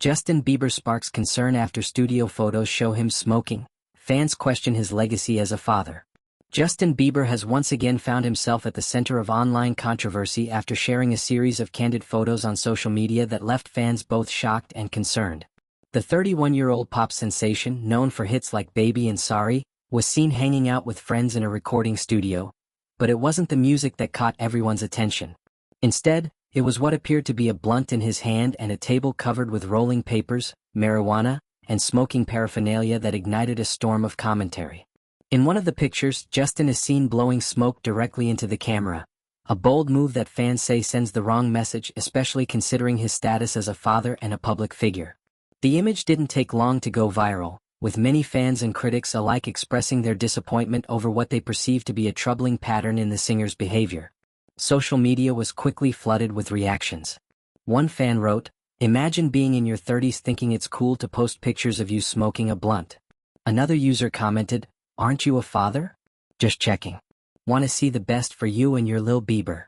Justin Bieber sparks concern after studio photos show him smoking. Fans question his legacy as a father. Justin Bieber has once again found himself at the center of online controversy after sharing a series of candid photos on social media that left fans both shocked and concerned. The 31-year-old pop sensation, known for hits like Baby and Sorry, was seen hanging out with friends in a recording studio, but it wasn't the music that caught everyone's attention. Instead, it was what appeared to be a blunt in his hand and a table covered with rolling papers, marijuana, and smoking paraphernalia that ignited a storm of commentary. In one of the pictures, Justin is seen blowing smoke directly into the camera, a bold move that fans say sends the wrong message, especially considering his status as a father and a public figure. The image didn't take long to go viral, with many fans and critics alike expressing their disappointment over what they perceived to be a troubling pattern in the singer's behavior. Social media was quickly flooded with reactions. One fan wrote, "Imagine being in your 30s thinking it's cool to post pictures of you smoking a blunt." Another user commented, "Aren't you a father? Just checking. Want to see the best for you and your Lil Bieber."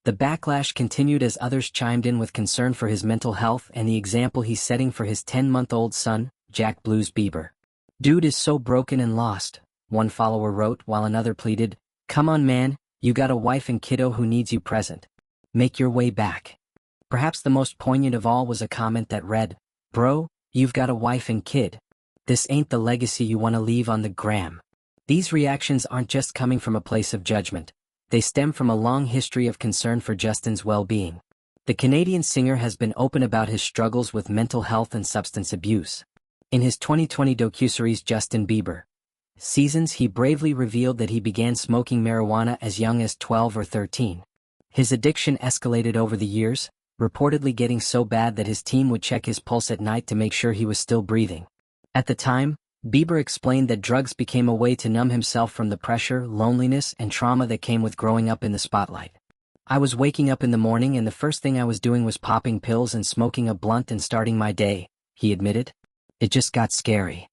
The backlash continued as others chimed in with concern for his mental health and the example he's setting for his 10-month-old son, Jack Blues Bieber. "Dude is so broken and lost," one follower wrote, while another pleaded, "Come on man, you got a wife and kiddo who needs you present. Make your way back." Perhaps the most poignant of all was a comment that read, "Bro, you've got a wife and kid. This ain't the legacy you want to leave on the gram." These reactions aren't just coming from a place of judgment. They stem from a long history of concern for Justin's well-being. The Canadian singer has been open about his struggles with mental health and substance abuse. In his 2020 docuseries Justin Bieber Seasons, he bravely revealed that he began smoking marijuana as young as 12 or 13. His addiction escalated over the years, reportedly getting so bad that his team would check his pulse at night to make sure he was still breathing. At the time, Bieber explained that drugs became a way to numb himself from the pressure, loneliness, and trauma that came with growing up in the spotlight. "I was waking up in the morning and the first thing I was doing was popping pills and smoking a blunt and starting my day," he admitted. "It just got scary."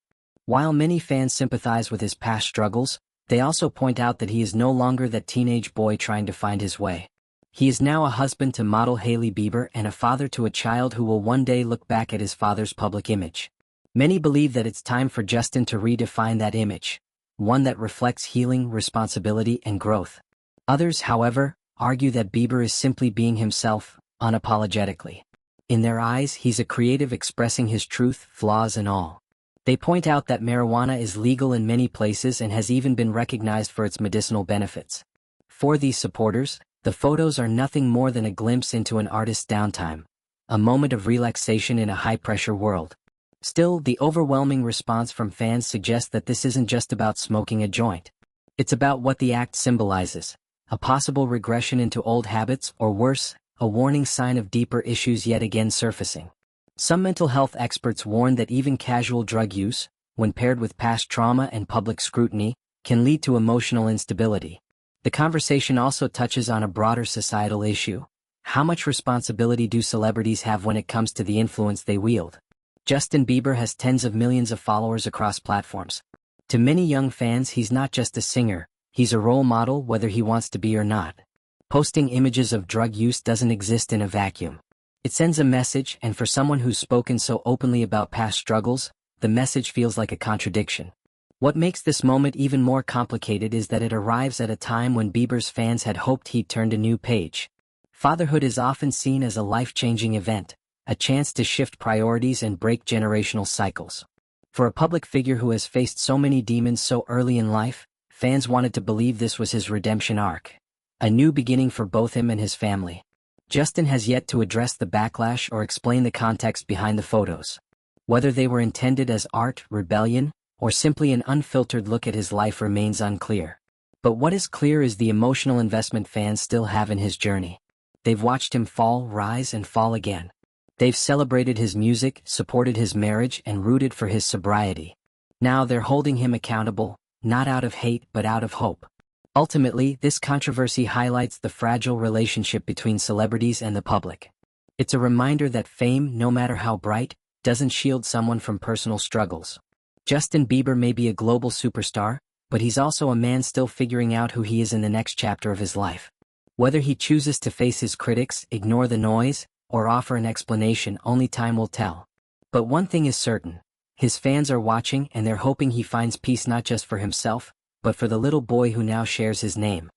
While many fans sympathize with his past struggles, they also point out that he is no longer that teenage boy trying to find his way. He is now a husband to model Hailey Bieber and a father to a child who will one day look back at his father's public image. Many believe that it's time for Justin to redefine that image, one that reflects healing, responsibility, and growth. Others, however, argue that Bieber is simply being himself, unapologetically. In their eyes, he's a creative expressing his truth, flaws and all. They point out that marijuana is legal in many places and has even been recognized for its medicinal benefits. For these supporters, the photos are nothing more than a glimpse into an artist's downtime, a moment of relaxation in a high-pressure world. Still, the overwhelming response from fans suggests that this isn't just about smoking a joint. It's about what the act symbolizes, a possible regression into old habits, or worse, a warning sign of deeper issues yet again surfacing. Some mental health experts warn that even casual drug use, when paired with past trauma and public scrutiny, can lead to emotional instability. The conversation also touches on a broader societal issue. How much responsibility do celebrities have when it comes to the influence they wield? Justin Bieber has tens of millions of followers across platforms. To many young fans, he's not just a singer, he's a role model whether he wants to be or not. Posting images of drug use doesn't exist in a vacuum. It sends a message, and for someone who's spoken so openly about past struggles, the message feels like a contradiction. What makes this moment even more complicated is that it arrives at a time when Bieber's fans had hoped he'd turned a new page. Fatherhood is often seen as a life-changing event, a chance to shift priorities and break generational cycles. For a public figure who has faced so many demons so early in life, fans wanted to believe this was his redemption arc, a new beginning for both him and his family. Justin has yet to address the backlash or explain the context behind the photos. Whether they were intended as art, rebellion, or simply an unfiltered look at his life remains unclear. But what is clear is the emotional investment fans still have in his journey. They've watched him fall, rise, and fall again. They've celebrated his music, supported his marriage, and rooted for his sobriety. Now they're holding him accountable, not out of hate but out of hope. Ultimately, this controversy highlights the fragile relationship between celebrities and the public. It's a reminder that fame, no matter how bright, doesn't shield someone from personal struggles. Justin Bieber may be a global superstar, but he's also a man still figuring out who he is in the next chapter of his life. Whether he chooses to face his critics, ignore the noise, or offer an explanation, only time will tell. But one thing is certain. His fans are watching and they're hoping he finds peace not just for himself, but for the little boy who now shares his name.